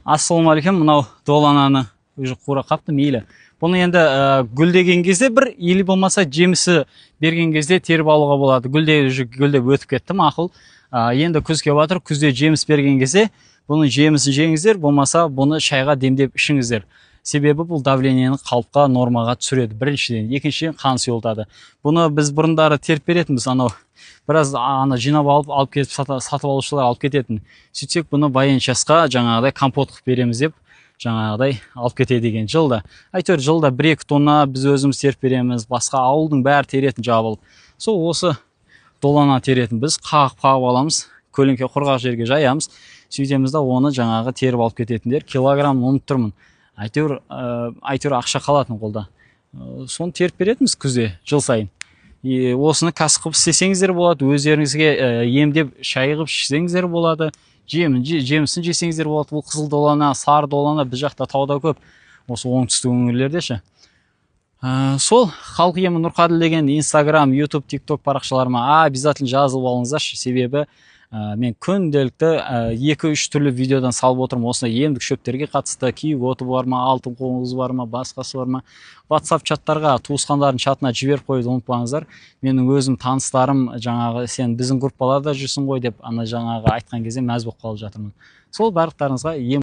Ассалаумағалейкум, мынау долананы уже қура қапты, мейлі. Бұны енді гүлдеген кезде бір или болмаса жемісі берген кезде теріп алуға болады. Гүлдеп өтіп кетті мақұл. Енді күз келіп жатыр, күзде жеміс берген кезде бұның жемісін жеңіздер, болмаса бұны шайға демдеп ішіңіздер. Себебі бұл давлениені қалыпқа, нормаға түсіреді. Біріншіден, екіншіден қан сұйылтады. Бұны біз бұрындары теріп беретінбіз, анау біраз жинап алып кетіп сатып алушылар алып кететін. Сөйтсек бұны баяншасқа жаңағыдай компот қылып береміз деп жаңағыдай алып кетеді екен жылда. Әйтеуір жылда 1-2 тонна біз өзіміз теріп береміз, басқа ауылдың бәрі теретін жабылып. Сол осы долана теретін біз қағып аламыз, көлеңке құрғақ жерге жаямыз. Сөйтеміз да оны жаңағы теріп алып кететіндер килограмм ұмытып тұрмын. Әйтеуір ақша қалатын қолда. Соны теріп беретінбіз күзде жыл сайын. Осыны кәсіп қылып істесеңіздер болады, өздеріңізге емдеп шай қылып ішсеңіздер болады, жемісін жесеңіздер болады. Бұл қызыл долана, сары долана біз жақта тауда көп, осы оңтүстік өңірлерде ше. Сол халық емі Нұрқаділ деген Instagram, YouTube, TikTok парақшаларыма обязательно жазылып алыңыздаршы, себебі мен күнделікті 2-3 түрлі видеодан салып отырмын. Осына емдік шөптерге қатысты киік оты бар ма, алтын қоңыз бар ма, басқасы бар ма. WhatsApp чаттарға туысқандардың чатына жіберіп қойды, ұмытпаңыздар. Менің өзім таныстарым жаңағы сен біздің группаларда жүрсің ғой деп жаңағы айтқан кезде мәз болып қалып жатырмын. Сол барлықтарыңызға ем